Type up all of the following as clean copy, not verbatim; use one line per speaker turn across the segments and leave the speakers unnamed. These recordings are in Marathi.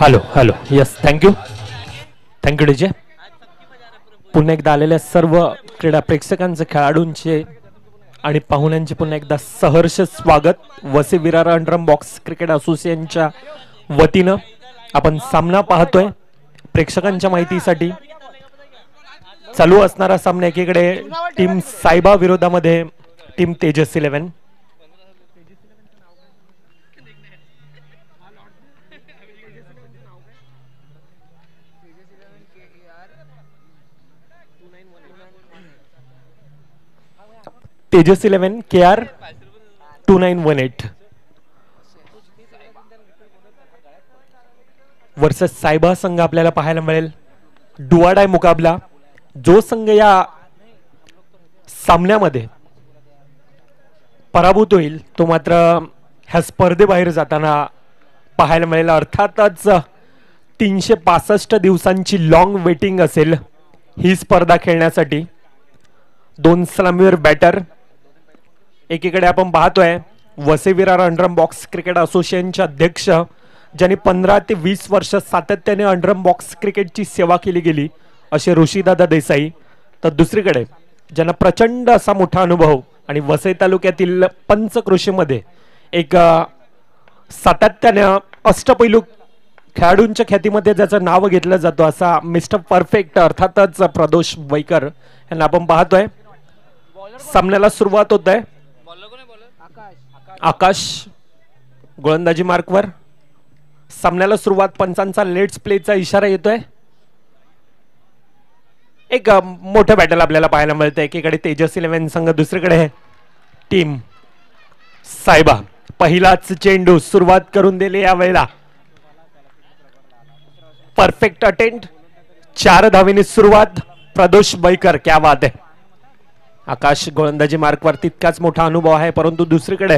Hello hello yes thank you thank you DJ. पुन्हा एकदा आलेल्या सर्व क्रीडा प्रेक्षकांचे खेळाडूंचे आणि पाहुण्यांचे पुन्हा एकदा सहर्ष स्वागत. वसई विरार अंडरम बॉक्स क्रिकेट असोसिएशनच्या वतीनं आपण सामना पाहतोय. प्रेक्षकांच्या माहितीसाठी चालू असणारा सामना एकीकडे टीम सायबा विरोधामध्ये team Tejas 11. Tejas 11 KR 2918 versus सायबा संघ आपल्याला पाहायला मिळेल. डुआडाय मुकाबला. जो संघ या सामन्यामध्ये पराभूत होईल तो मात्र ह्या स्पर्धेबाहेर जाताना पाहायला मिळेल. अर्थातच 365 दिवसांची लॉंग वेटिंग असेल ही स्पर्धा खेळण्यासाठी. 2 सलामीवर बॅटर. एकीकडे आपण पाहतोय वसई विरार अंडरम बॉक्स क्रिकेट असोसिएशनचे अध्यक्ष ज्यांनी 15 ते 20 वर्ष सातत्याने अंडरम बॉक्स क्रिकेटची सेवा केली गेली असे ऋषीदादा देसाई. तर दुसरीकडे ज्यांना प्रचंड असा मोठा अनुभव आणि वसई तालुक्यातील पंचक्रोशीमध्ये एक सातत्याने अष्टपैलू खेळाडूंच्या ख्यातीमध्ये ज्याचं नाव घेतलं जातो असा मिस्टर परफेक्ट अर्थातच प्रदोष वैकर यांना आपण पाहतोय. सामन्याला सुरुवात होत आहे. आकाश गोलंदाजी मार्कवर. सामन्याला सुरुवात. पंचांचा लेट्स प्लेचा इशारा येतोय. एक मोठं बॅटल आपल्याला पाहायला मिळतं. एकीकडे तेजस 11 संघ, दुसरीकडे टीम सायबा. पहिलाच चेंडू सुरुवात करून दिली यावेळेला. Perfect attempt. 4 धावेने सुरुवात. प्रदोष बैकर क्या बात आहे. आकाश गोलंदाजी मार्कवर तितकाच मोठा अनुभव आहे, परंतु दुसरीकडे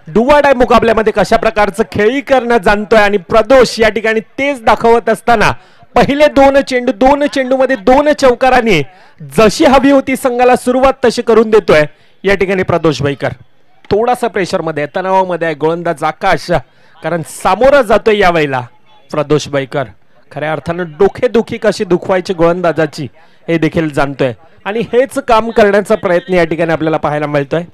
डुआडाय मुकाबल्यामध्ये कशा प्रकारचं खेळी करणं जाणतोय आणि प्रदोष या ठिकाणी तेच दाखवत असताना पहिले 2 चेंडू मध्ये 2 चौकारांनी जशी हवी होती संघाला सुरुवात तशी करून देतोय या ठिकाणी प्रदोष बैकर. थोडासा प्रेशर मध्ये तणावामध्ये आहे गोलंदाज आकाश, कारण सामोरं जातोय यावेळेला प्रदोष बैकर. खऱ्या अर्थानं डोकेदुखी कशी दुखवायची गोलंदाजाची हे देखील जाणतोय आणि हेच काम करण्याचा प्रयत्न या ठिकाणी आपल्याला पाहायला मिळतोय.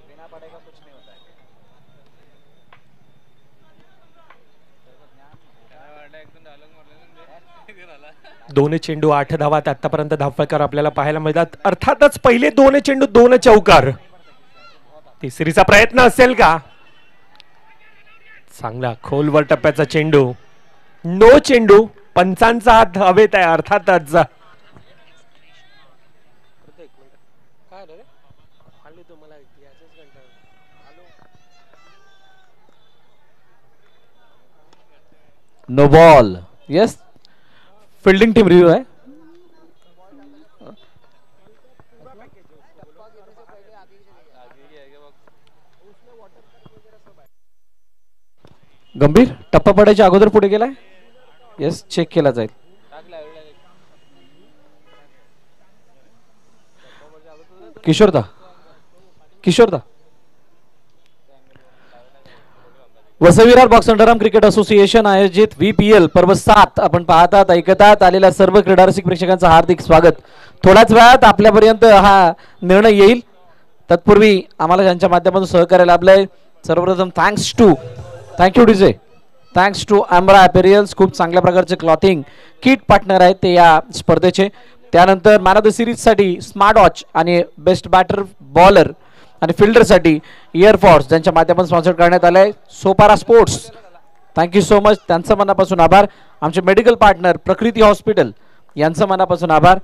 दोन चेंडू 8 धावात आतापर्यंत धावफलकार आपल्याला पाहायला मिळतात. अर्थातच पहिले 2 चेंडू 2 चौकार. तिसरीचा प्रयत्न असेल का? चांगला खोलवर टप्प्याचा चेंडू. नो चेंडू. पंचांचा हात हवेत आहे. अर्थातच
no ball. Yes, fielding team review आहे. गंभीर टप्पा पडायच्या अगोदर पुढे गेलाय. यस, चेक केला जाईल. Kishorda Vasai Virar box underarm cricket association आयोजित VPL पर्व 7 आपण पाहतात ऐकतात आलेल्या सर्व क्रीडारसिक प्रेक्षकांचं हार्दिक स्वागत. थोड्याच वेळात आपल्यापर्यंत हा निर्णय येईल. तत्पूर्वी आम्हाला ज्यांच्या माध्यमातून सहकार्य लाभलंय सर्वप्रथम thank you DJ. Thanks to Umbra apparels. खूप चांगल्या प्रकारचे क्लॉथिंग किट पार्टनर आहेत ते या स्पर्धेचे. त्यानंतर मॅन ऑफ द सिरीज साठी स्मार्ट वॉच आणि बेस्ट बॅटर बॉलर आणि फिल्डरसाठी एअरफोर्स ज्यांच्या माध्यमातून स्पॉन्सर करण्यात आलंय Sopara sports. Thank you so much. त्यांचं मनापासून आभार. आमचे मेडिकल पार्टनर प्रकृती हॉस्पिटल यांचं मनापासून आभार.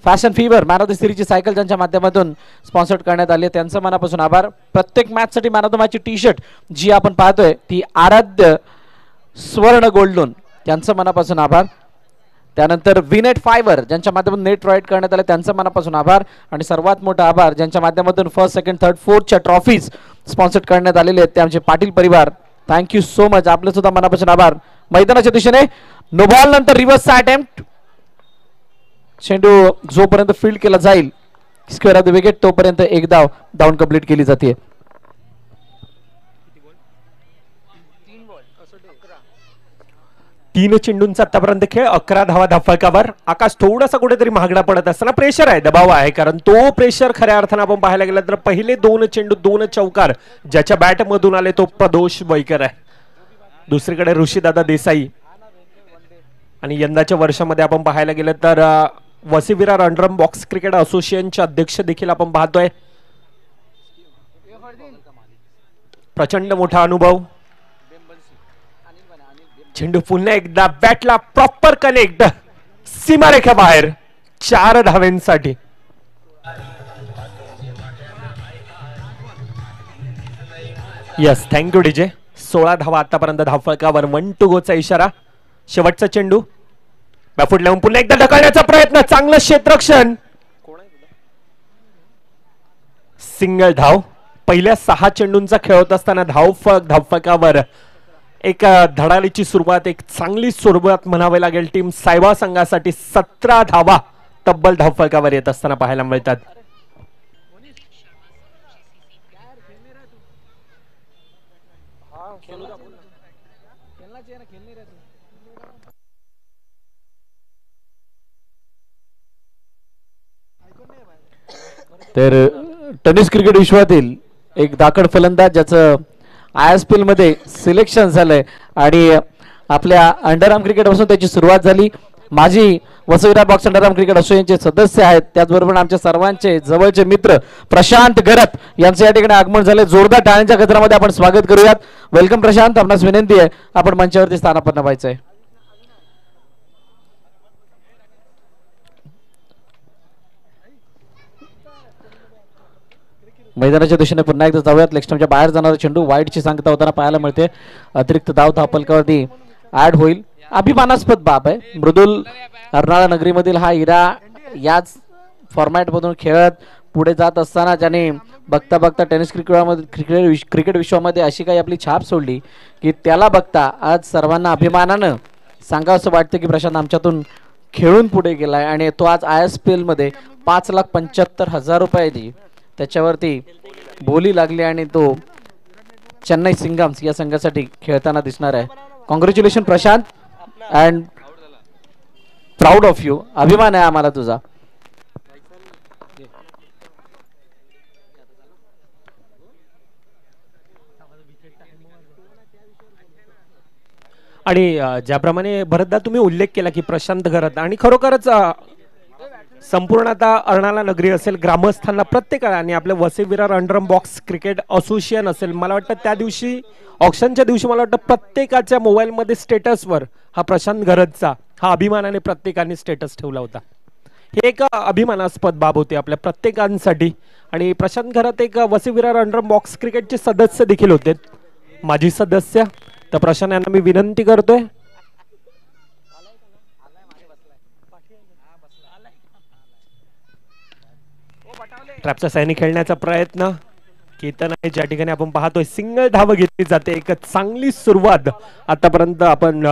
Fashion fever man of the सिरीजची सायकल ज्यांच्या माध्यमातून स्पॉन्सर करण्यात आली त्यांचं मनापासून आभार. प्रत्येक मॅचसाठी मॅन ऑफ द मॅचची टी शर्ट जी आपण पाहतोय ती आराध्य स्वर्ण गोल्ड लोन त्यांचं मनापासून आभार. त्यानंतर विनेट फायबर ज्यांच्या माध्यमातून नेट प्रोव्हाइड करण्यात आले त्यांचं मनापासून आभार. आणि सर्वात मोठा आभार ज्यांच्या माध्यमातून फर्स्ट सेकंड थर्ड फोर्थच्या ट्रॉफीज स्पॉन्सर करण्यात आलेले आहेत ते आमचे पाटील परिवार. Thank you so much. आपलं सुद्धा मनापासून आभार. मैदानाच्या दिशेने नो बॉल नंतर रिव्हर्सचा अटेम्प्ट. चेंडू जोपर्यंत फील्ड केला जाईल स्क्वेअर ऑफ द विकेट तोपर्यंत एक डाऊन कंप्लीट केली जाते.
3 चेंडूंचा आतापर्यंत खेळ, 11 धावा धावफलकावर. आकाश थोडासा कुठेतरी महागडा पडत असताना प्रेशर आहे, दबाव आहे, कारण तो प्रेशर खऱ्या अर्थानं आपण पाहायला गेलं तर पहिले 2 चेंडू 2 चौकार ज्याच्या बॅट मधून आले तो प्रदोष वैकर आहे. दुसरीकडे ऋषीदादा देसाई आणि यंदाच्या वर्षामध्ये आपण पाहायला गेलं तर वसई विरार अंडरम बॉक्स क्रिकेट असोसिएशनचे अध्यक्ष देखील आपण पाहतोय. प्रचंड मोठा अनुभव. चेंडू पुन्हा एकदा बॅटला प्रॉपर कनेक्ट, सीमारेखा बाहेर, 4 धावांसाठी. Yes, thank you DJ. 16 धावा आतापर्यंत धावफलकावर. 1 to go चा इशारा. शेवटचा चेंडू बॅफूट लावून पुन्हा एकदा ढकलण्याचा प्रयत्न, चांगलं क्षेत्ररक्षण, सिंगल धाव. पहिल्या 6 चेंडूंचा खेळ होत असताना धावफलकावर एक धडालीची सुरुवात, एक चांगली सुरुवात म्हणावी लागेल टीम सायबा संघासाठी. 17 धावा तब्बल धावफलकावर येत असताना पाहायला मिळतात.
तर टेनिस क्रिकेट विश्वातील एक दाखड फलंदाज ज्याचं ISPL मध्ये सिलेक्शन झालंय आणि आपल्या अंडरआर्म क्रिकेट पासून त्याची सुरुवात झाली. माजी Vasai Virar box underarm cricket असोसिएशनचे सदस्य आहेत, त्याचबरोबर आमच्या सर्वांचे जवळचे मित्र प्रशांत गरत यांचे या ठिकाणी आगमन झाले. जोरदार टाळ्यांच्या गजरामध्ये आपण स्वागत करूयात. वेलकम प्रशांत, आपणास विनंती आहे आपण मंचावरती स्थानापन्न व्हायचंय. मैदानाच्या दिशेने पुन्हा एकदा जाऊयात. लेग स्टंपच्या बाहेर जाणारा चेंडू वाईटची सांगता होताना पाहायला मिळते. अतिरिक्त धाव धावफलकावरती ऍड होईल. अभिमानास्पद बाब आहे. मृदुल अर्नाळा नगरीमधील हा हिरा याच फॉर्मॅट मधून खेळत पुढे जात असताना ज्याने बघता बघता टेनिस क्रिकेट विश्वामध्ये अशी काही आपली छाप सोडली की त्याला बघता आज सर्वांना अभिमानानं सांगावं असं वाटतं की प्रशांत आमच्यातून खेळून पुढे गेलाय आणि तो आज ISPL मध्ये 5,75,000 रुपये त्याच्यावरती बोली लागली आणि तो चेन्नई सिंगम्स या संघासाठी खेळताना दिसणार आहे. Congratulation Prashant and proud of you. अभिमान आहे आम्हाला तुझा.
आणि ज्याप्रमाणे भरतदा तुम्ही उल्लेख केला की प्रशांत गरत, आणि खरोखरच संपूर्ण आता अर्नाळा नगरी असेल, ग्रामस्थांना प्रत्येकाला आणि आपल्या Vasai Virar underarm box cricket association असेल, मला वाटतं त्या दिवशी ऑक्शनच्या दिवशी मला वाटतं प्रत्येकाच्या मोबाईलमध्ये स्टेटसवर हा प्रशांत गरजचा हा अभिमानाने प्रत्येकाने स्टेटस ठेवला होता. हे एक अभिमानास्पद बाब होती आपल्या प्रत्येकांसाठी. आणि प्रशांत गरत एक वसई विरार अंडरआर्म बॉक्स क्रिकेटचे सदस्य देखील होते, माजी सदस्य. तर प्रशांत यांना मी विनंती करतोय ट्रॅपचा सायनी खेळण्याचा प्रयत्न. केतन आहे ज्या ठिकाणी आपण पाहतोय सिंगल धाव घेतली जाते. एक चांगली सुरुवात आतापर्यंत आपण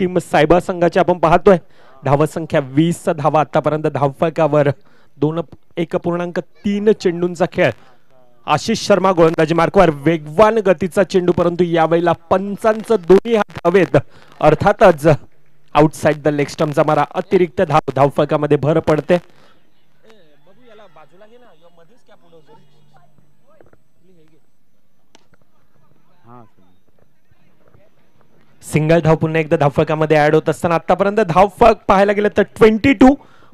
टीम सायबा संघाची आपण पाहतोय. धाव संख्या 20 धावा आतापर्यंत धावफलकावर. 1.3 चेंडूंचा खेळ. आशिष शर्मा गोलंदाजी मार्कवर, वेगवान गतीचा चेंडू, परंतु यावेळेला पंचांचं दोन्ही हात हवेत. अर्थातच आउटसाइड द लेग स्टंपचा मारा. अतिरिक्त धावफलकामध्ये भर पडते. सिंगल धाव पुन्हा एकदा धावफलकामध्ये ऍड होत असताना आतापर्यंत धावफलक पाहायला गेलं तर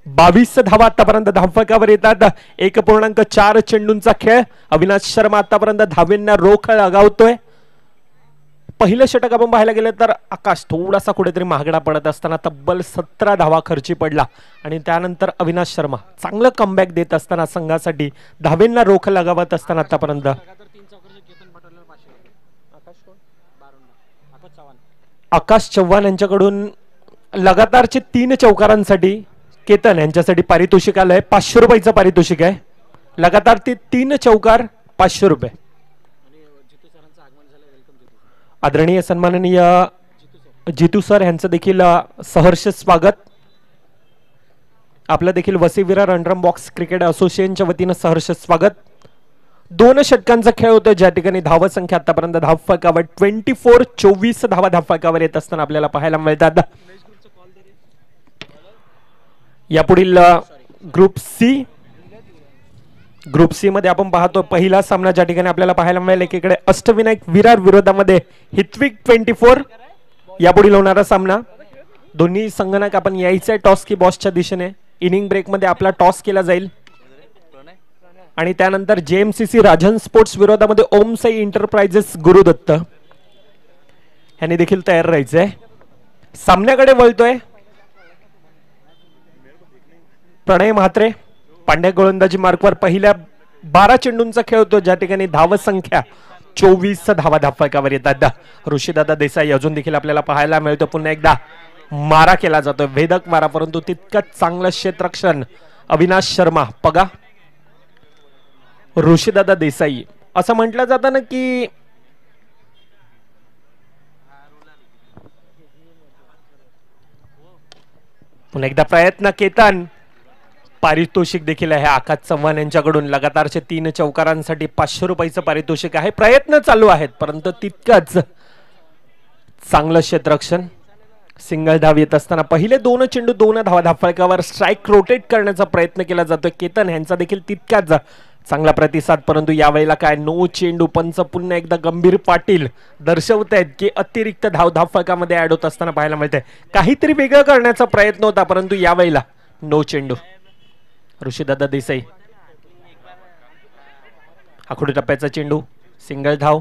22 धावा आतापर्यंत धावफलकावर येतात. 1.4 चेंडूंचा खेळ. अविनाश शर्मा आतापर्यंत धावेंना रोख लगावतोय. पहिलं षटक आपण पाहायला गेलं तर आकाश थोडासा कुठेतरी महागडा पडत असताना तब्बल 17 धावा खर्ची पडला आणि त्यानंतर अविनाश शर्मा चांगलं कमबॅक देत असताना संघासाठी धावेंना रोख लगावत असताना आतापर्यंत आकाश चव्हाण यांच्याकडून लगातारचे 3 चौकारांसाठी केतन यांच्यासाठी पारितोषिक आलंय. 500 रुपयाचं पारितोषिक आहे. लगातार ते 3 चौकार 500 रुपये. आदरणीय सन्माननीय जितू सर यांचं देखील सहर्ष स्वागत. आपलं देखील Vasai Virar underarm box cricket असोसिएशनच्या वतीनं सहर्ष स्वागत. 2 षटकांचा खेळ होतो ज्या ठिकाणी धाव संख्या आतापर्यंत धावफलकावर 24 धावा धावफलकावर येत असताना आपल्याला पाहायला मिळतात. यापुढील ग्रुप सी मध्ये आपण पाहतो पहिला सामना ज्या ठिकाणी आपल्याला पाहायला मिळेल. एकीकडे अष्टविनायक विरार विरोधामध्ये हितविक 24. यापुढील होणारा सामना दोन्ही संघटक आपण यायचे टॉस की बॉसच्या दिशेने. इनिंग ब्रेक मध्ये आपला टॉस केला जाईल आणि त्यानंतर जेएमसीसी राजन स्पोर्ट्स विरोधामध्ये ओम साई एंटरप्राइजेस गुरुदत्त यांनी देखील तयार राहायचंय. सामन्याकडे वळतोय प्रणय म्हात्रे. पांड्या गोलंदाजी मार्कवर पहिल्या 12 चेंडूंचा खेळ होतो ज्या ठिकाणी धाव संख्या 24 धावा धावफलकावर येतात. ऋषीदादा देसाई अजून देखील आपल्याला पाहायला मिळतो. पुन्हा एकदा मारा केला जातोय वेधक मारा परंतु तितकंच चांगलं क्षेत्ररक्षण अविनाश शर्मा पगा. ऋषीदादा देसाई असं म्हटलं जातं ना की पुन्हा एकदा प्रयत्न केतन. पारितोषिक देखील आहे आकाश चव्हाण यांच्याकडून लगातारचे 3 चौकारांसाठी 500 रुपयाचं पारितोषिक आहे. प्रयत्न चालू आहेत परंतु तितकंच चांगलं क्षेत्ररक्षण. सिंगल धाव येत असताना पहिले 2 चेंडू 2 धावा धावफलकावर स्ट्राईक रोटेट करण्याचा प्रयत्न केला जातोय. केतन यांचा देखील तितकाच चांगला प्रतिसाद परंतु यावेळेला काय नो चेंडू. पंच पुन्हा एकदा गंभीर पाटील दर्शवत आहेत की अतिरिक्त धाव धावफलकामध्ये ऍड होत असताना पाहायला मिळतंय. काहीतरी वेगळं करण्याचा प्रयत्न होता परंतु यावेळेला नो चेंडू. ऋषीदादा देसाई आखोडी टप्प्याचा चेंडू सिंगल धाव.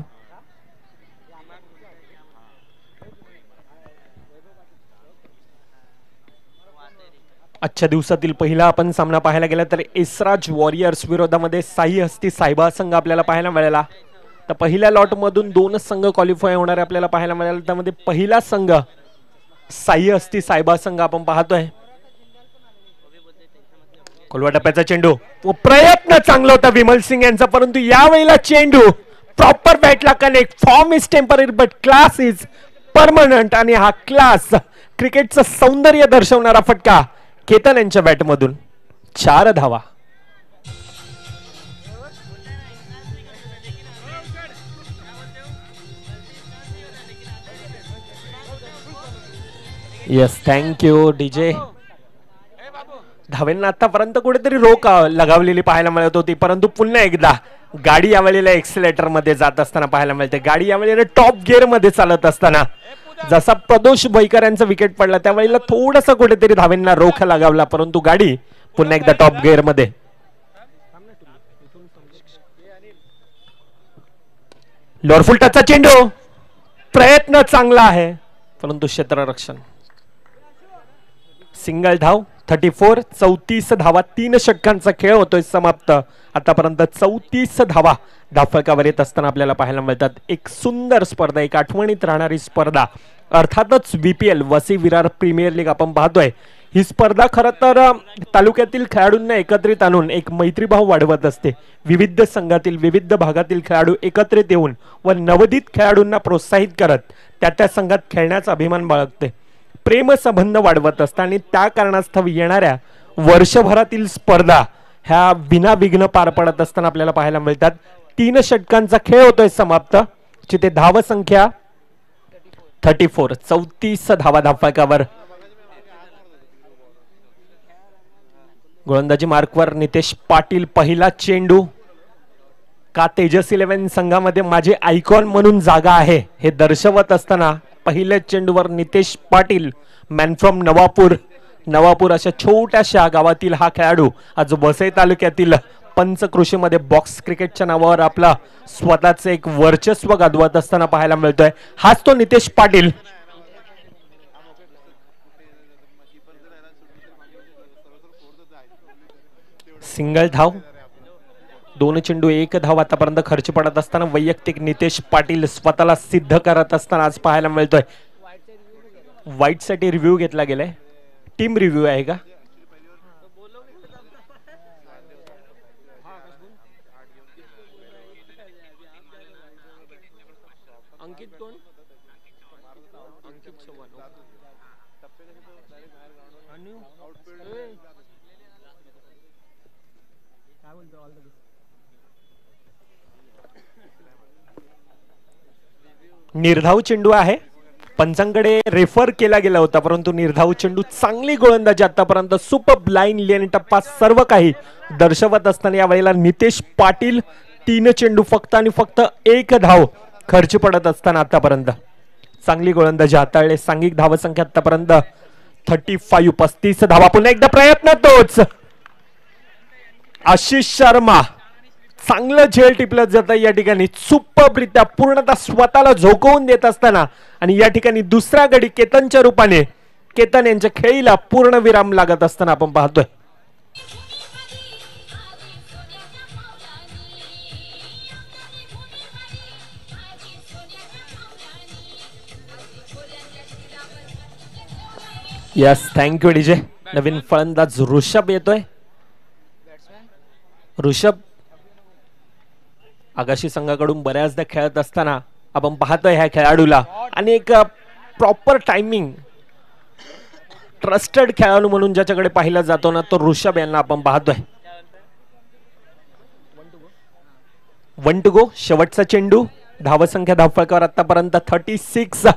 आजच्या दिवसातील पहिला आपण सामना पाहायला गेला तर एसराज वॉरियर्स विरोधामध्ये साई हस्ती सायबा संघ आपल्याला पाहायला मिळाला. तर पहिल्या लॉट मधून 2 संघ क्वालिफाय होणारे आपल्याला पाहायला मिळाले. त्यामध्ये पहिला संघ साई हस्ती सायबा संघ आपण पाहतोय. खोलवा टप्प्याचा चेंडू प्रयत्न चांगला होता विमल सिंग यांचा परंतु यावेळेला चेंडू प्रॉपर बॅटला connect. Form is temporary but class is permanent आणि हा क्लास क्रिकेटचं सौंदर्य दर्शवणारा फटका केतन यांच्या बॅटमधून. 4 धावा. Yes thank you DJ. धावेंना आतापर्यंत कुठेतरी रोक लगावलेली पाहायला मिळत होती परंतु पुन्हा एकदा गाडी यावेळेला एक्सिलेटर मध्ये जात असताना पाहायला मिळते. गाडी यावेळेला टॉप गिअर मध्ये चालत असताना जसा प्रदोष भोईकर यांचा विकेट पडला त्यावेळेला थोडासा कुठेतरी धावेंना रोख लगावला परंतु गाडी पुन्हा एकदा टॉप गिअर मध्ये. लोअरफुल टचचा चेंडू प्रयत्न चांगला आहे परंतु क्षेत्ररक्षण. सिंगल धाव 34. 34 धावा 3 षटकांचा खेळ होतोय समाप्त. आतापर्यंत 34 धावा धावफलकावर येत असताना आपल्याला पाहायला मिळतात. एक सुंदर स्पर्धा एक आठवणीत राहणारी स्पर्धा अर्थातच VPL Vasai Virar premier league आपण पाहतोय. ही स्पर्धा खरं तर तालुक्यातील खेळाडूंना एकत्रित आणून एक मैत्रीभाव वाढवत असते. विविध संघातील विविध भागातील खेळाडू एकत्रित येऊन व नवोदित खेळाडूंना प्रोत्साहित करत त्या संघात खेळण्याचा अभिमान बाळगते. प्रेमसंबंध वाढवत असतात आणि त्या कारणास्तव येणाऱ्या वर्षभरातील स्पर्धा ह्या विनाविघ्न पार पडत असताना आपल्याला पाहायला मिळतात. 3 षटकांचा खेळ होतोय समाप्त जिथे धाव संख्या 34. 34 धावा धावफलकावर. गोलंदाजी मार्कवर नितेश पाटील. पहिला चेंडू का तेजस 11 संघामध्ये माझे आयकॉन म्हणून जागा आहे हे दर्शवत असताना पहिल्या चेंडूवर नितेश पाटील मॅन फ्रॉम नवापूर अशा छोट्याशा गावातील हा खेळाडू आज वसई तालुक्यातील पंचकृषीमध्ये बॉक्स क्रिकेटच्या नावावर आपला स्वतःचे एक वर्चस्व गाजवत असताना पाहायला मिळतोय. हाच तो नितेश पाटील. सिंगल धाव 2 चेंडू 1 धाव आतापर्यंत खर्च पडत असताना वैयक्तिक नितेश पाटील स्वतःला सिद्ध करत असताना आज पाहायला मिळतोय. वाईट साठी रिव्ह्यू घेतला गेलाय. टीम रिव्ह्यू आहे का? अंकित कोण? अंकित चव्हाण. निर्धाव चेंडू आहे. पंचांकडे रेफर केला गेला होता, परंतु निर्धाव चेंडू चांगली गोलंदाजी आतापर्यंत सुपर लाईन लेन टप्पा सर्व काही दर्शवत असताना यावेळेला नितेश पाटील 3 चेंडू फक्त आणि फक्त 1 धाव खर्च पडत असताना आतापर्यंत चांगली गोलंदाजी हाताळले. सांघिक धावसंख्या आतापर्यंत 35 धावा. पुन्हा एकदा प्रयत्न तोच. आशिष शर्मा चांगलं झेल टिपलं जातं या ठिकाणी सुपररित्या पूर्णतः स्वतःला झोकवून देत असताना आणि या ठिकाणी दुसरा गडी केतनच्या रूपाने केतन यांच्या खेळीला पूर्ण विराम लागत असताना आपण पाहतोय. Yes, thank you DJ. नवीन फलंदाज ऋषभ येतोय. ऋषभ आगाशी संघाकडून बऱ्याचदा खेळत असताना आपण पाहतोय ह्या खेळाडूला आणि एक प्रॉपर टायमिंग ट्रस्टेड खेळाडू म्हणून ज्याच्याकडे पाहिला जातो ना, तो ऋषभ यांना आपण पाहतोय. 1 to go. शेवटचा चेंडू. धावसंख्या धावफलकावर आतापर्यंत 36.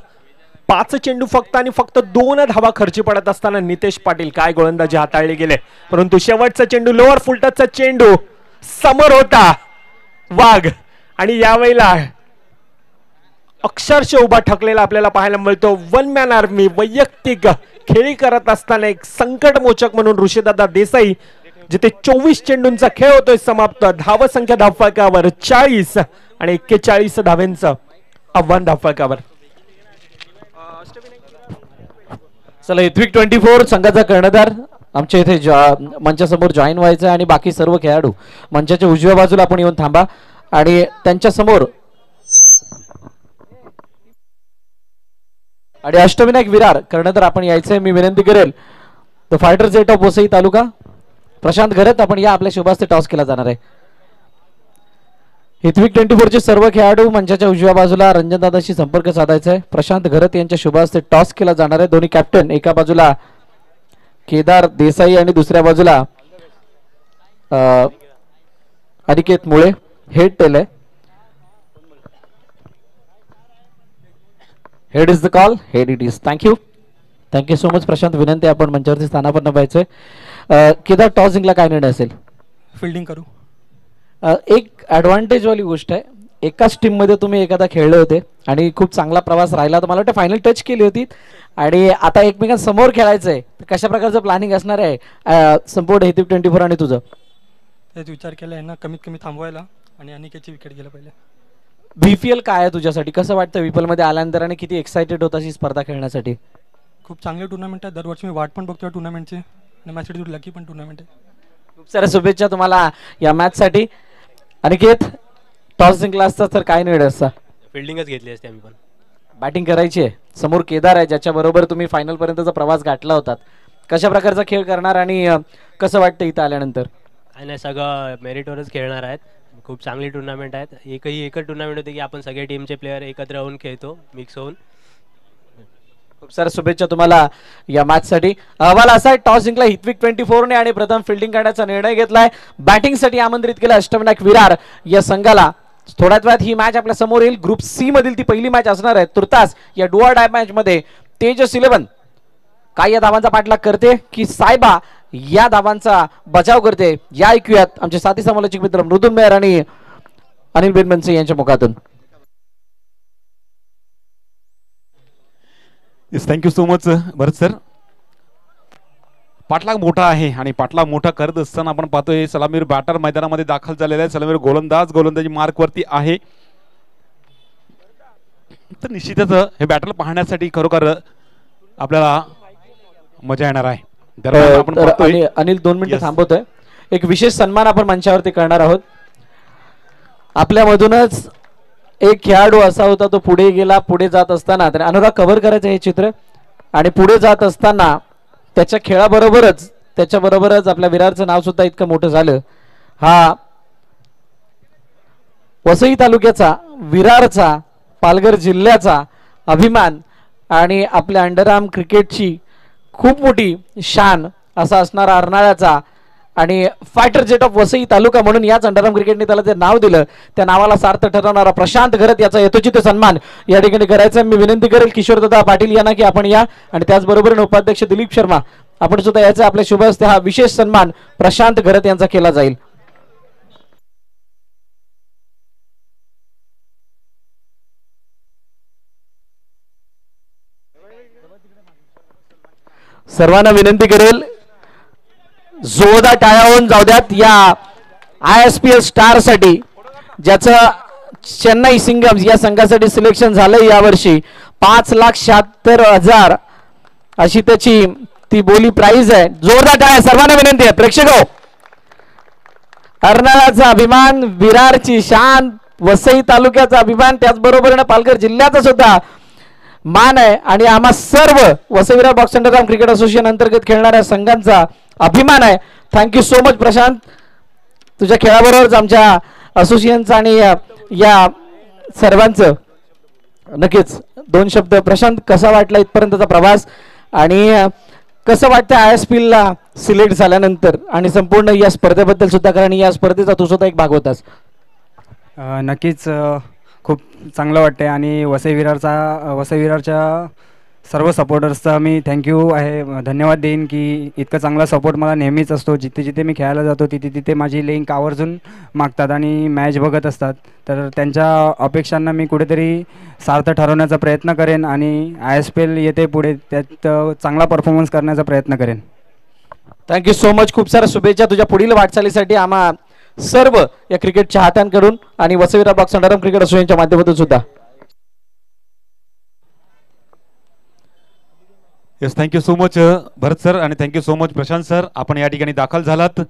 5 चेंडू फक्त आणि फक्त 2 धावा खर्ची पडत असताना नितेश पाटील काय गोलंदाजी हाताळले गेले. परंतु शेवटचा चेंडू लोअर फुलटचचा चेंडू समोर होता वाघ आणि यावेळेला अक्षरशः उभा ठकलेला आपल्याला पाहायला मिळतो. 1 मॅन आर्मी वैयक्तिक खेळी करत असताना एक संकटमोचक म्हणून ऋषीदादा देसाई, जिथे 24 चेंडूंचा खेळ होतोय समाप्त. धावसंख्या धावफलकावर 40 आणि 41 धाव्यांचं आव्हान धावफलकावर.
चला, हितविक 24 संघाचा कर्णधार आमच्या इथे मंचासमोर जॉईन व्हायचं आणि बाकी सर्व खेळाडू मंचाच्या उजव्या बाजूला आपण येऊन थांबा आणि त्यांच्या समोर आणि अष्टविनायक विरार कर्णधार आपण यायचंय. मी विनंती करेल the fighter jet of Vasai taluka Prashant Gharat आपण या. आपल्या शुभास्ते टॉस केला जाणार आहे. हितविक 24 चे सर्व खेळाडू मंचाच्या उजव्या बाजूला रंजनदादाशी संपर्क साधायचा आहे. प्रशांत घरत यांच्या शुभास्ते टॉस केला जाणार आहे. दोन्ही कॅप्टन, एका बाजूला केदार देसाई आणि दुसऱ्या बाजूला अनिकेत मुळे. हेड टेल आहे. Head is the call. Head it is. Thank you so much Prashant. विनंती आपण मंचावरती स्थानापन्न व्हायचंय. केदार, टॉस जिंकला काय निर्णय असेल?
फिल्डिंग करू.
एक ऍडव्हान्टेज वाली गोष्ट आहे, एकाच टीम मध्ये तुम्ही एकदा खेळले होते आणि खूप चांगला प्रवास राहिला. तर मला वाटतं फायनल टच केली होती आणि आता एकमेकांसमोर खेळायचंय. कशा प्रकारचं प्लॅनिंग असणार आहे संपूर्ण हितविक 24 आणि तुझं?
तेच विचार केला आहे ना, कमीत कमी थांबवायला आणि अनिकेतची विकेट गेला पहिले.
VPL काय आहे तुझ्यासाठी? कसं वाटतं VPL मध्ये आल्यानंतर आणि किती एक्साइटेड होता ही स्पर्धा खेळण्यासाठी?
खूप चांगले टुर्नामेंट आहे. दरवर्षी मी वाट पण बघतोय टुर्नामेंटची आणि माझ्यासाठी लकी पण टुर्नामेंट आहे.
खूप साऱ्या शुभेच्छा तुम्हाला या मॅचसाठी. अनिकेत, टॉस जिंकला असता तर काय निर्णय असता?
फिल्डिंगच घेतली असते आम्ही पण.
बॅटिंग करायची आहे. समोर केदार आहे ज्याच्या बरोबर तुम्ही फायनल पर्यंतचा प्रवास गाठला होता. कशा प्रकारचा खेळ करणार आणि कसं वाटतं इथं आल्यानंतर?
काय नाही, सगळं मेरिटवरच खेळणार आहेत. खूप चांगली टुर्नामेंट आहेत. एकच टुर्नामेंट होते की आपण सगळे टीमचे प्लेयर एकत्र होऊन खेळतो, मिक्स होऊन.
खूप साऱ्या शुभेच्छा तुम्हाला या मॅचसाठी. अहवाल असा आहे, टॉस जिंकला हितविक 24 ने आणि प्रथम फिल्डिंग करण्याचा निर्णय घेतलाय. बॅटिंगसाठी आमंत्रित केलं अष्टविनायक विरार या संघाला. थोड्याच वेळात ही मॅच आपल्या समोर येईल. ग्रुप सी मधील ती पहिली मॅच असणार आहे. तुर्तास या डू ऑर डाय मॅच मध्ये तेजस 11 काय या धावांचा पाठलाग करते की सायबा या धावांचा बचाव करते? या ऐकूयात आमचे साथी समालोचक मित्र मृदुल मेहर आणि अनिल बेनबन्सी यांच्या मुखातून.
थँक्यू सो मच भरत सर. पाठलाग मोठा आहे आणि पाठलाग मोठा करत असताना आपण पाहतोय सलामीर बॅटर मैदानामध्ये दाखल झालेला आहे. सलामीर गोलंदाजी मार्क वरती आहे. तर निश्चितच हे बॅटर पाहण्यासाठी खरोखर आपल्याला मजा येणार आहे.
अनिल 2 मिनिटं थांबवतोय. एक विशेष सन्मान आपण मंचावरती करणार आहोत. आपल्यामधूनच एक खेळाडू असा होता, तो पुढे गेला. पुढे जात असताना त्याने अनुराग कव्हर करायचं हे चित्र आणि पुढे जात असताना त्याच्या खेळाबरोबरच आपल्या विरारचं नाव सुद्धा इतकं मोठं झालं. हा वसई तालुक्याचा, विरारचा, पालघर जिल्ह्याचा अभिमान आणि आपल्या अंडरआर्म क्रिकेटची खूप मोठी शान असा असणारा अर्नाळ्याचा आणि फायटर जेट ऑफ वसई तालुका म्हणून याच अंडरआर्म क्रिकेटने त्याला ते नाव दिलं, त्या नावाला सार्थ ठरवणारा प्रशांत घरत याचा यथोचित सन्मान या ठिकाणी करायचा. मी विनंती करेल किशोरदादा पाटील यांना की आपण या, आणि त्याचबरोबर उपाध्यक्ष दिलीप शर्मा आपण सुद्धा याचा आपल्या शुभ हस्ते हा विशेष सन्मान प्रशांत घरत यांचा केला जाईल. सर्वांना विनंती करेल जोरदार टाळ्या होऊन जाऊ द्यात या ISPL स्टार साठी, ज्याचं चेन्नई सिंगम्स या संघासाठी सिलेक्शन झालंय यावर्षी. 5,76,000 अशी त्याची ती बोली प्राइस आहे. जोरदार टाळ्या सर्वांना विनंती आहे. प्रेक्षक हो, अर्नाळाचा अभिमान, विरारची शान, वसई तालुक्याचा अभिमान, त्याचबरोबर पालघर जिल्ह्याचा सुद्धा मान आहे आणि आम्हा सर्व Vasai Virar box underarm cricket association अंतर्गत खेळणाऱ्या संघांचा अभिमान आहे. थँक्यू सो मच प्रशांत, तुझ्या खेळाबरोबरच आमच्या असोसिएशनचं आणि या सर्वांचं. नक्कीच 2 शब्द प्रशांत, कसा वाटला इथपर्यंतचा प्रवास आणि कसं वाटतं ISPL ला सिलेक्ट झाल्यानंतर आणि संपूर्ण या स्पर्धेबद्दल सुद्धा, कारण या स्पर्धेचा तू सुद्धा एक भाग होतास.
नक्कीच खूप चांगलं वाटते आणि वसई विरारच्या सर्व सपोर्टर्सचा मी थँक्यू आहे, धन्यवाद देईन की इतकं चांगला सपोर्ट मला नेहमीच असतो. जिथे जिथे मी खेळायला जातो तिथे तिथे माझी लिंक आवर्जून मागतात आणि मॅच बघत असतात. तर त्यांच्या अपेक्षांना मी कुठेतरी सार्थ ठरवण्याचा प्रयत्न करेन आणि ISPL येते पुढे त्यात चांगला परफॉर्मन्स करण्याचा प्रयत्न करेन.
थँक्यू सो मच, खूप साऱ्या शुभेच्छा तुझ्या पुढील वाटचालीसाठी आम्हा सर्व या क्रिकेट चाहत्यांकडून आणि Vasai Virar box underarm cricket असोसिएशनच्या माध्यमातून सुद्धा.
येस, थँक्यू सो मच भरत सर आणि thank you so much Prashant sir, आपण या ठिकाणी दाखल झालात.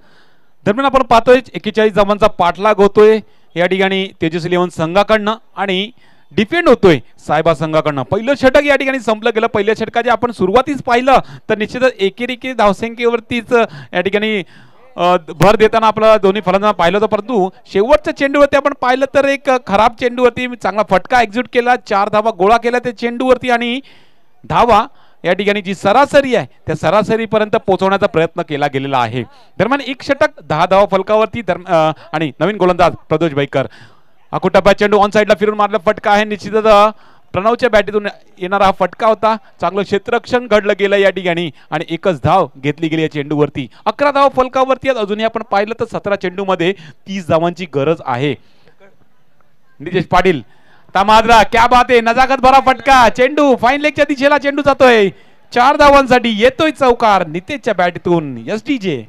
दरम्यान आपण पाहतोय 41 धावांचा पाठलाग होतोय या ठिकाणी तेजस 11 संघाकडनं आणि डिफेंड होतोय सायबा संघाकडनं. पहिलं षटक या ठिकाणी संपलं गेलं. पहिल्या षटकाचे आपण सुरुवातीच पाहिलं तर निश्चितच एकेरी धावसंख्येवरतीच या ठिकाणी भर देताना आपलं दोन्ही फलंदाज पाहिलं होतं, परंतु शेवटच्या चेंडूवरती आपण पाहिलं तर एक खराब चेंडूवरती चांगला फटका एक्झिक्यूट केला, 4 धावा गोळा केल्या त्या चेंडूवरती आणि धावा या ठिकाणी जी सरासरी आहे त्या सरासरीपर्यंत पोहोचवण्याचा प्रयत्न केला गेलेला आहे. दरम्यान एक षटक 10 धावा फलकावरती आणि नवीन गोलंदाज प्रदोष बैकर. अकुटप्पा चेंडू ऑन साईडला फिरून मारला फटका आहे. निश्चितच प्रणवच्या बॅटीतून येणारा हा फटका होता. चांगलं क्षेत्ररक्षण घडलं गेलं या ठिकाणी आणि एकच धाव घेतली गेली या चेंडूवरती. 11 धावा फलकावरती अजूनही आपण पाहिलं तर 17 चेंडूमध्ये 30 धावांची गरज आहे. नितेश पाटील तमाद्रा, क्या बात आहे, नजाकत भरा फटका, चेंडू फाईन लेगच्या दिशेला चेंडू जातोय. 4 धावांसाठी येतोय चौकार नितेशच्या बॅटीतून. SDJ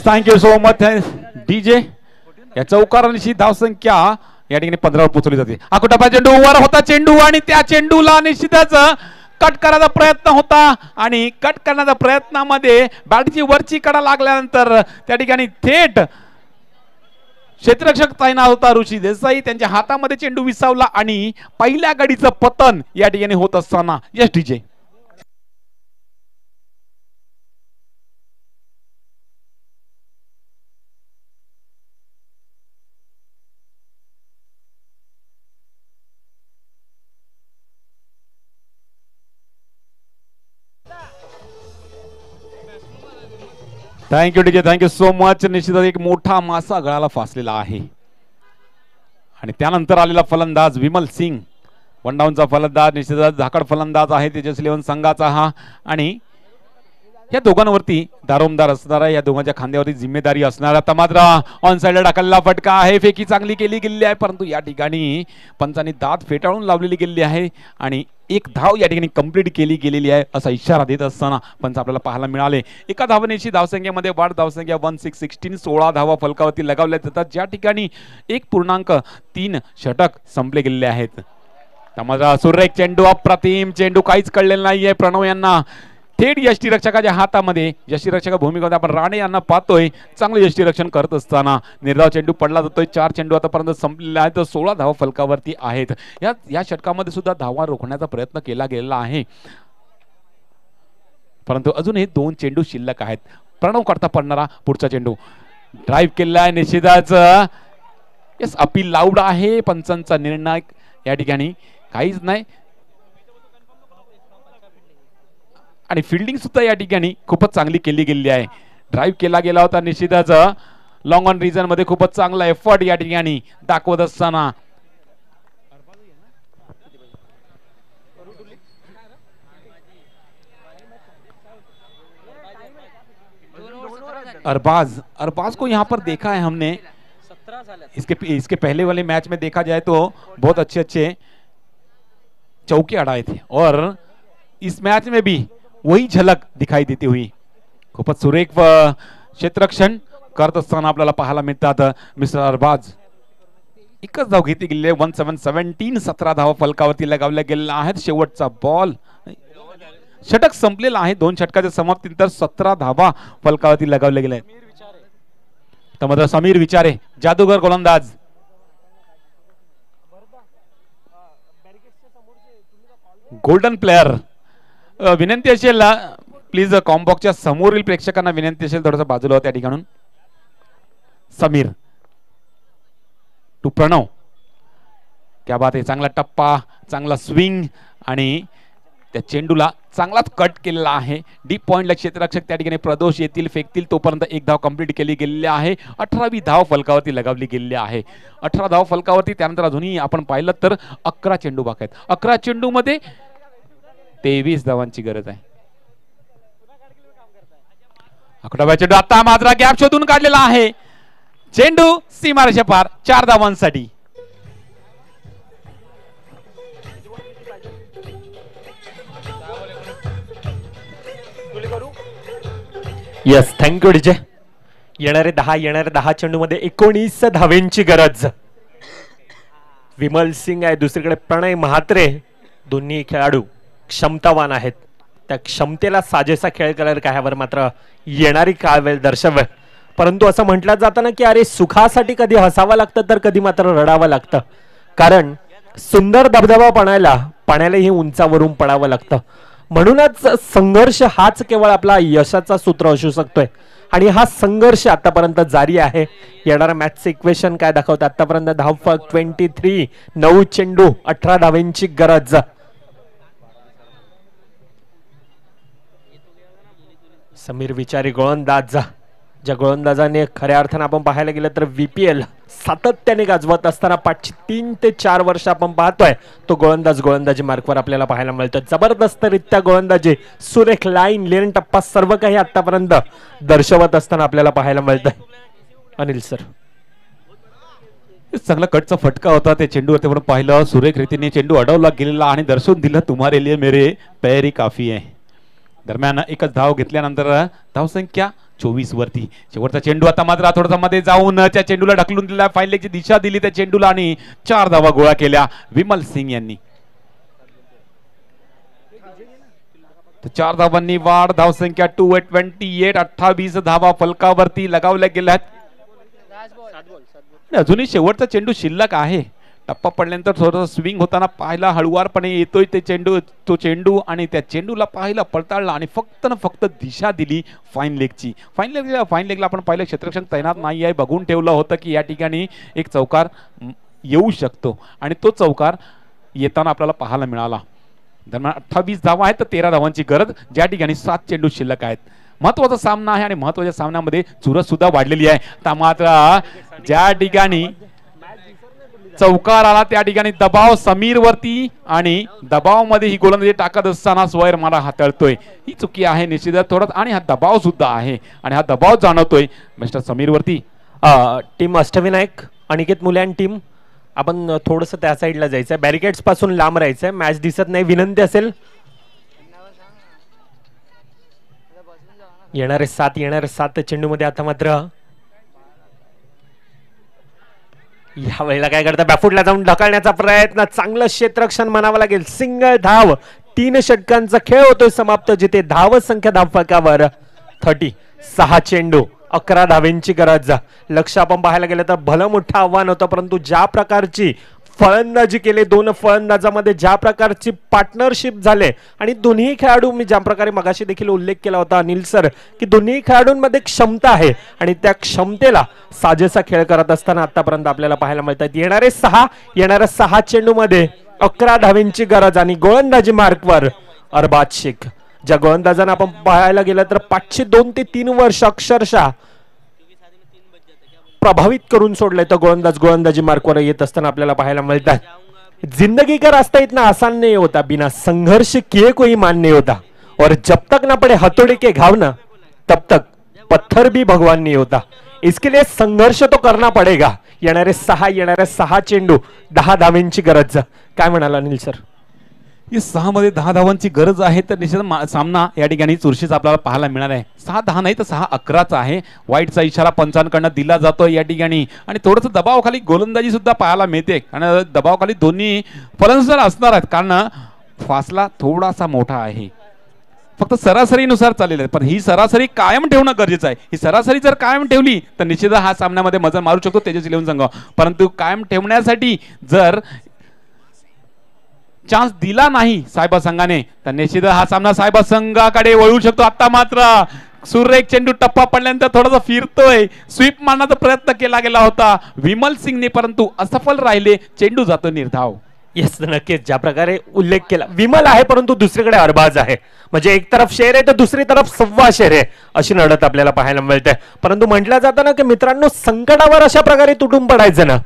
thank you so much DJ. या चौकारांची धावसंख्या या ठिकाणी 15 वर पोहोचवली जाते. अकुटप्पा चेंडू वर होता चेंडू आणि त्या चेंडूला निश्चितच कट करायचा प्रयत्न होता आणि कट करण्याच्या प्रयत्नामध्ये बॅटची वरची कडा लागल्यानंतर त्या ठिकाणी थेट क्षेत्ररक्षक तैनात होता ऋषी देसाई, त्यांच्या हातामध्ये चेंडू विसावला आणि पहिल्या गडीचं पतन या ठिकाणी होत असताना SDJ. Thank you DJ, thank you so much. निश्चितच एक मोठा मासा गळाला फासलेला आहे आणि त्यानंतर आलेला फलंदाज विमल सिंग, 1 डाऊनचा फलंदाज, निश्चितच झाकड फलंदाज आहे तेजस 11 संघाचा हा. आणि या दोघांवरती दारोमदार असणारा, या दोघांच्या खांद्यावरती जिम्मेदारी असणारा तमाद्रा ऑन साइडला टाकलेला फटका आहे. फेकी चांगली केली गेली आहे परंतु या ठिकाणी पंचांनी दात फेटाळून लावलेली गेलेली आहे आणि एक धाव या ठिकाणी कंप्लीट केली गेलेली आहे असा इशारा देत असताना पंच आपल्याला पाहायला मिळाले. एका धावनेची धावसंख्येमध्ये वाढ, धावसंख्या 16 16 धावा फलकावरती लगावल्या जातात, ज्या ठिकाणी 1.3 षटक संपले गेलेले आहेत. तमाद्रा सुरेख चेंडू, अप्रतिम चेंडू, काहीच कळलेलं नाहीये प्रणव यांना. थेट यष्टीरक्षकाच्या हातामध्ये, यष्टीरक्षक भूमिकेमध्ये आपण राणे यांना पाहतोय चांगलं यष्टीरक्षण करत असताना. निर्धाव चेंडू पडला जातोय. 4 चेंडू आतापर्यंत संपलेले आहेत, 16 धावा फलकावरती आहेत. या षटकामध्ये सुद्धा धावा रोखण्याचा प्रयत्न केला गेलेला आहे परंतु अजूनही 2 चेंडू शिल्लक आहेत. प्रणव करता पडणारा पुढचा चेंडू ड्राईव्ह केलेला आहे निश्चितच. येस अपील लाऊड आहे, पंचांचा निर्णय या ठिकाणी काहीच नाही. आणि फिल्डिंग सुद्धा या ठिकाणी खूपच चांगली केली गेली आहे. ड्राईव्ह केला गेला होता निश्चितच. लॉंग ऑन रिजन मध्ये खूपच चांगला एफर्ट या ठिकाणी दाखवत असताना अरबाज को यहाँ पर देखा है हमने. इसके पहले वाले मैच में देखा जाए तो बहुत अच्छे चौके अड़ाए थे और इस मैच में भी वही झलक दिखाई देती हुई. खूपच सुरेख क्षेत्ररक्षण करत असताना आपल्याला पाहायला मिळतात मिस्टर अरबाज. एकच धाव घेतली गेली आहे. 17 17 धावा फलकावरती लगावल्या गेलेल्या आहेत. शेवटचा बॉल षटक संपलेला आहे. 2 षटकाच्या समाप्तीनंतर 17 धावा फलकावरती लगावल्या गेल्या आहेत. तर मात्र समीर विचारे जादूगर गोलंदाज. Golden player. विनंती असेल प्लीज कॉम्बॉक्सच्या समोरील प्रेक्षकांना विनंती असेल थोडंसं बाजूला होत्या ठिकाणून. समीर टू प्रणव. क्या बात आहे. चांगला टप्पा, चांगला स्विंग आणि त्या चेंडूला चांगलाच कट केलेला आहे. डीप पॉइंटला क्षेत्ररक्षक त्या ठिकाणी प्रदोष येतील, फेकतील तोपर्यंत एक धाव कंप्लीट केली गेलेली आहे. 18वी धाव फलकावरती लगावली गेलेली आहे. 18 धाव फलकावरती. त्यानंतर अजूनही आपण पाहिलं तर 11 चेंडू बाकी आहेत. 11 चेंडू मध्ये 23 धावांची गरज आहे. 11व्या चेंडू आता मात्र गॅप शोधून काढलेला आहे. चेंडू सीमारेषा पार 4 धावांसाठी.
Yes, thank you DJ. येणारे 10 चेंडू मध्ये 19 धावेंची गरज. विमल सिंग आहे दुसरीकडे प्रणय महात्रे. दोन्ही खेळाडू क्षमतावान आहेत. त्या क्षमतेला साजेसा खेळ करायला काय मात्र येणारी काळ वेळ दर्शव. परंतु असं म्हटलं जातं ना की अरे सुखासाठी कधी हसावं लागतं तर कधी मात्र रडावं लागतं. कारण सुंदर धबधबा पाण्यालाही उंचावरून पडावं लागतं. म्हणूनच संघर्ष हाच केवळ आपला यशाचा सूत्र असू शकतोय. आणि हा संघर्ष आतापर्यंत जारी आहे. येणाऱ्या मॅचचं इक्वेशन काय दाखवतं आतापर्यंत धावफलक 23. 9 चेंडू 18 धावेंची गरज. समीर विचारी गोलंदाज. ज्या गोलंदाजाने खऱ्या अर्थानं आपण पाहायला गेलं तर VPL सातत्याने गाजवत असताना 5 ते 4 वर्ष आपण पाहतोय तो गोलंदाजी मार्कवर आपल्याला पाहायला मिळतो. जबरदस्तरित्या गोलंदाजी, सुरेख लाईन, लेन टप्पा सर्व काही आतापर्यंत दर्शवत असताना आपल्याला पाहायला मिळतंय. अनिल सर,
चांगला कटचा फटका होता त्या चेंडूवरती आपण पाहिलं. सुरेख रीतीने चेंडू अडवला गेलेला आणि दर्शवून दिलं तुम्हारे लिए मेरे पैर ही काफी आहे. दरम्यान एकच धाव घेतल्यानंतर धावसंख्या 24 वरती. शेवटचा चेंडू आता मात्र थोडासा मध्ये जाऊन त्या चेंडूला ढकलून दिला. फाईन लेगची दिशा दिली त्या चेंडूला आणि 4 धावा गोळा केल्या विमल सिंग यांनी. 4 धावांनी वाढ. धावसंख्या 228. 28 धावा फलकावरती लगावल्या गेल्यात. अजूनही शेवटचा चेंडू शिल्लक आहे. टप्पा पडल्यानंतर थोडं स्विंग होताना पाहिला, हळुवारपणे येतोय ते तो चेंडू आणि त्या चेंडूला पाहिला, पळताळला आणि फक्त दिशा दिली फाईन लेगची. फाईन लेगला आपण पाहिलं क्षेत्ररक्षक तैनात नाही आहे. बघून ठेवलं होतं की या ठिकाणी एक चौकार येऊ शकतो आणि तो चौकार येताना आपल्याला पाहायला मिळाला. दरम्यान 28 धावा आहेत तर 13 धावांची गरज. ज्या ठिकाणी 7 चेंडू शिल्लक आहेत. महत्वाचा सामना आहे आणि महत्वाच्या सामन्यामध्ये चुरस सुद्धा वाढलेली आहे. तर मात्र ज्या ठिकाणी चौकार आला त्या ठिकाणी दबाव समीर वरती आणि दबाव मध्ये ही गोलंदाजी टाकत असताना स्वैर मला हाताळतोय. ही चुकी आहे निश्चितच थोडं आणि हा दबाव सुद्धा आहे आणि हा दबाव जाणवतोय मिस्टर समीर वरती.
टीम अष्टविनायक अनिकेत मुलान टीम आपण थोडंसं त्या साईडला जायचंय. बॅरिकेड्स पासून लांब राहायचंय. मॅच दिसत नाही. विनंती असेल येणारे 7 चेंडू मध्ये आता मात्र या वेळेला काय करता बॅफुटला जाऊन ढकलण्याचा प्रयत्न. चांगलं क्षेत्ररक्षण म्हणावं लागेल. सिंगल धाव. 3 षटकांचा खेळ होतोय समाप्त जिथे धाव संख्या धावफलकावर 30. 6 चेंडू 11 धावेंची गरज. लक्ष आपण पाहायला गेलं तर भलं मोठं आव्हान होतं परंतु ज्या प्रकारची फलंदाजी केले, 2 फलंदाजामध्ये ज्या प्रकारची पार्टनरशिप झाले आणि दोन्ही खेळाडू, मी ज्या प्रकारे मगाशी देखील उल्लेख केला होता अनिल सर, की दोन्ही खेळाडूंमध्ये क्षमता आहे आणि त्या क्षमतेला साजेसा खेळ करत असताना आतापर्यंत आपल्याला पाहायला मिळतात. येणाऱ्या 6 चेंडूमध्ये 11 धावेंची गरज आणि गोलंदाजी मार्कवर अरबाज शेख. ज्या गोलंदाजांना आपण पाहायला गेलं तर 502 ते 3 वर्ष अक्षरशः प्रभावित करून सोडले तर गोलंदाजी मार्कवर येत असताना आपल्याला पाहायला मिळतात. जिंदगी का रास्ता इतना आसान नहीं होता, बिना संघर्ष किए कोई मान नहीं होता, और जब तक ना पड़े हथौड़े के घाव ना तब तक पत्थर भी भगवान नहीं होता. इसके लिए संघर्ष तो करना पड़ेगा. येणारे 6 चेंडू 10 धावेंची गरज. काय म्हणाला अनिल सर?
या 6 मध्ये 10 धावांची गरज आहे तर निश्चित सामना या ठिकाणी चुरशीचा आपल्याला पाहायला मिळणार आहे. 6-10 नाही तर 6-11चा आहे. वाईटचा इशारा पंचांकडनं दिला जातो या ठिकाणी आणि थोडंसं दबावाखाली गोलंदाजी सुद्धा पाहायला मिळते आणि दबावाखाली दोन्ही फलंदाज असणार आहेत कारण फासला थोडासा मोठा आहे. फक्त सरासरीनुसार चाललेलं आहे पण ही सरासरी कायम ठेवणं गरजेचं आहे. ही सरासरी जर कायम ठेवली तर निश्चित हा सामन्यामध्ये मजल मारू शकतो तेजस इलेव्हन संघ. परंतु कायम ठेवण्यासाठी जर चान्स दिला नाही सायबा संघाने तर निश्चित हा सामना सायबा संघाकडे वळू शकतो. आता मात्र सुरेख चेंडू टप्पा पडल्यानंतर थोडासा फिरतोय. स्वीप मारण्याचा प्रयत्न केला गेला होता विमल सिंगने परंतु असफल राहिले. चेंडू जातो निर्धाव.
येस नक्कीच ज्या प्रकारे उल्लेख केला विमल आहे परंतु दुसरीकडे अरबाज आहे. म्हणजे एक तरफ शेर आहे तर दुसरी तरफ 1.25 शेर आहे अशी लढत आपल्याला पाहायला मिळते. परंतु म्हटलं जातं ना की मित्रांनो संकटावर अशा प्रकारे तुटून पडायचं ना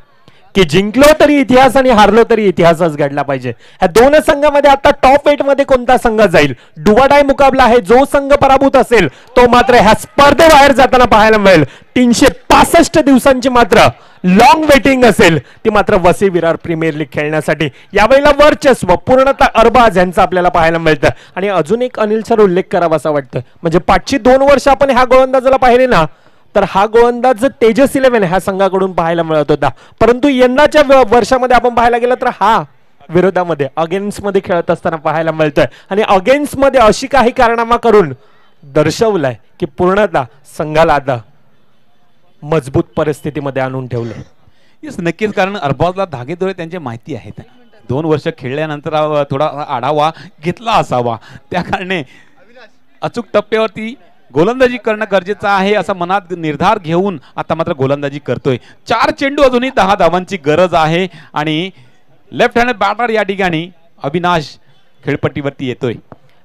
की जिंकलो तरी इतिहास आणि हारलो तरी इतिहासच घडला पाहिजे. ह्या 2 संघामध्ये आता टॉप 8 मध्ये कोणता संघ जाईल डुवाडाय मुकाबला आहे. जो संघ पराभूत असेल तो मात्र ह्या स्पर्धेबाहेर जाताना पाहायला मिळेल. 365 दिवसांची मात्र लॉंग वेटिंग असेल ती मात्र वसई विरार प्रीमियर लीग खेळण्यासाठी. यावेळेला वर्चस्व पूर्णतः अरबाज यांचं आपल्याला पाहायला मिळतं. आणि अजून एक अनिल सर उल्लेख करावा असं वाटतं म्हणजे 502 वर्ष आपण ह्या गोलंदाजाला पाहिले ना तर हा गोलंदाज तेजस इलेव्हन ह्या संघाकडून पाहायला मिळत होता. परंतु यंदाच्या वर्षामध्ये आपण पाहायला गेलं तर हा विरोधामध्ये अगेन्स्ट मध्ये खेळत असताना पाहायला मिळतोय आणि अगेन्स्ट मध्ये अशी काही कारनामा करून दर्शवलाय की पूर्णतः संघाला आता मजबूत परिस्थितीमध्ये आणून ठेवले.
येस नक्कीच कारण अरबाजला धागेदोरे त्यांची माहिती आहेत. 2 वर्ष खेळल्यानंतर थोडा आढावा घेतला असावा त्या कारणे अचूक टप्प्यावरती गोलंदाजी करणं गरजेचं आहे असा मनात निर्धार घेऊन आता मात्र गोलंदाजी करतोय. 4 चेंडू अजूनही 10 धावांची गरज आहे आणि लेफ्ट हँड बॅटर या ठिकाणी अविनाश खेळपट्टीवरती येतोय.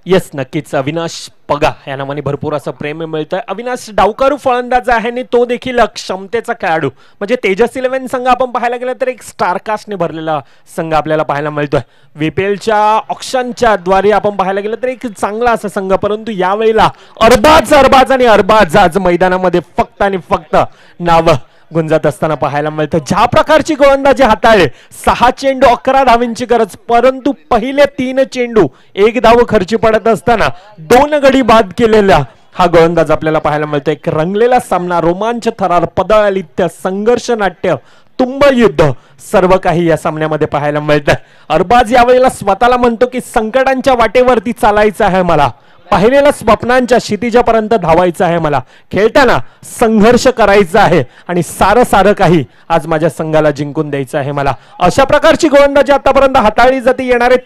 येस नक्कीच अविनाश पगा या नावाने भरपूर असं प्रेम मिळतंय. अविनाश डावकारू फलंदाज आहे आणि तो देखील क्षमतेचा खेळाडू. म्हणजे तेजस इलेव्हन संघ आपण पाहायला गेलं तर एक स्टारकास्टने भरलेला संघ आपल्याला पाहायला मिळतोय. VPLच्या ऑप्शनच्या द्वारे आपण पाहायला गेलं तर एक चांगला असा संघ. परंतु यावेळेला अरबाज आणि अरबाज आज मैदानामध्ये फक्त आणि फक्त नाव गुंजत असताना पाहायला मिळतं. ज्या प्रकारची गोलंदाजी हाताळले 6 चेंडू 11 धावींची गरज परंतु पहिले 3 चेंडू 1 धाव खर्ची पडत असताना 2 गडी बाद केलेला हा गोलंदाज आपल्याला पाहायला मिळतो. एक रंगलेला सामना रोमांच थरार पदळालित्य संघर्ष नाट्य तुंब युद्ध सर्व काही या सामन्यामध्ये पाहायला मिळतं. अरबाज यावेळेला स्वतःला म्हणतो की संकटांच्या वाटेवरती चालायचं आहे मला. पाहिलेल्या स्वप्नांच्या क्षितिजापर्यंत धावायचं आहे मला. खेळताना संघर्ष करायचा आहे आणि सारं काही आज माझ्या संघाला जिंकून द्यायचं आहे मला. अशा प्रकारची गोलंदाजी आतापर्यंत हाताळली जाते. येणारे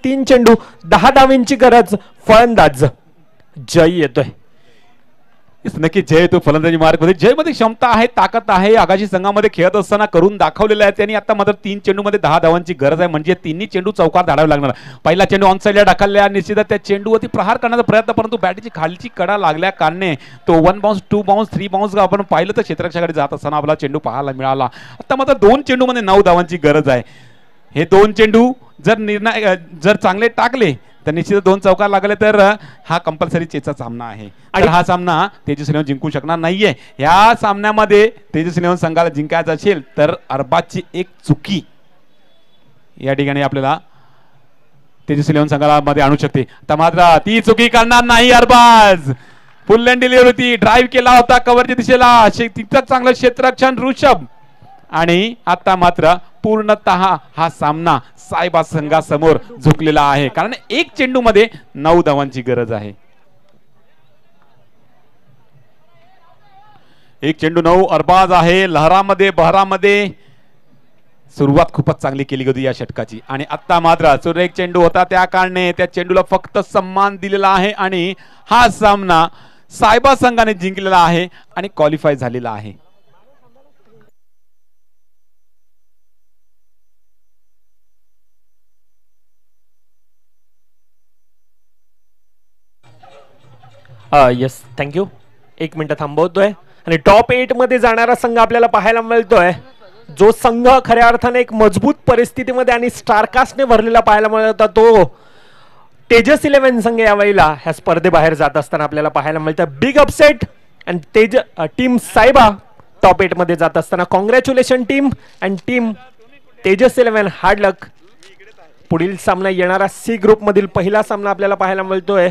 3 चेंडू 10 धावींची गरज. फलंदाज जय येतोय.
नक्की जय तो फलंदाजी मार्ग मध्ये जय मध्ये क्षमता आहे ताकद आहे. आगाशी संघामध्ये खेळत असताना करून दाखवलेला आहे त्यांनी. आता मात्र 3 चेंडू मध्ये 10 धावांची गरज आहे म्हणजे 3 चेंडू चौकार धाडावे लागणार. पहिला चेंडू ऑन साइडला ढकलल्या निश्चितच त्या चेंडूवरती प्रहार करण्याचा प्रयत्न परंतु बॅटची खालची कडा लागल्या कारणे तो 1 बाउन्स 2 बाउन्स 3 बाउन्स आपण पाहिलं तर क्षेत्ररक्षकाकडे जात असताना आपला चेंडू पाहायला मिळाला. आता मात्र 2 चेंडू मध्ये 9 धावांची गरज आहे. हे 2 चेंडू जर चांगले टाकले तर निश्चित 2 चौकार लागले तर हा कंपल्सरी चेचा सामना आहे आणि हा सामना तेजस इलेव्हन जिंकू शकणार नाहीये. या सामन्यामध्ये तेजस इलेव्हन संघाला जिंकायचं असेल तर अरबाजची एक चुकी या ठिकाणी आपल्याला तेजस इलेव्हन संघाला मध्ये आणू शकते. तर मात्र ती चुकी करणार नाही अरबाज. फुल लँड डिलिव्हरी होती. ड्राईव्ह केला होता कव्हरच्या दिशेला. तिथं चांगलं क्षेत्ररक्षण ऋषभ आणि आता मात्र पूर्णतः हा सामना सायबा संघासमोर झुकलेला आहे कारण 1 चेंडू मध्ये 9 धावांची गरज आहे. 1 चेंडू 9 अरबाज आहे. लहरामध्ये बहरामध्ये सुरुवात खूपच चांगली केली होती या षटकाची आणि आता मात्र सुरेख चेंडू होता त्या कारणे त्या चेंडूला फक्त सन्मान दिलेला आहे आणि हा सामना सायबा संघाने जिंकलेला आहे आणि क्वालिफाय झालेला आहे.
Yes, thank you. 1 मिनिट थांबवतोय आणि टॉप 8 मध्ये जाणारा संघ आपल्याला पाहायला मिळतोय, जो संघ खऱ्या अर्थाने एक मजबूत परिस्थितीमध्ये आणि स्टारकास्टने भरलेला पाहायला मिळत होता. तो तेजस 11 संघ यावेळेला ह्या स्पर्धेबाहेर जात असताना आपल्याला पाहायला मिळतं. बिग अपसेट आणि टीम सायबा टॉप 8 मध्ये जात असताना congratulation team and team Tejas 11. Hard luck. पुढील सामना येणारा सी ग्रुप मधील पहिला सामना आपल्याला पाहायला मिळतोय.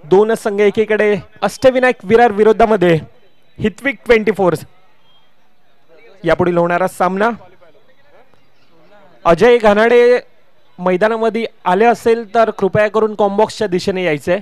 दोन संघ एकीकडे अष्टविनायक विरार विरोधामध्ये हितविक 24. यापुढील होणारा सामना अजय घानाडे मैदानामध्ये आले असेल तर कृपया करून कॉम्बॉक्सच्या दिशेने यायचंय.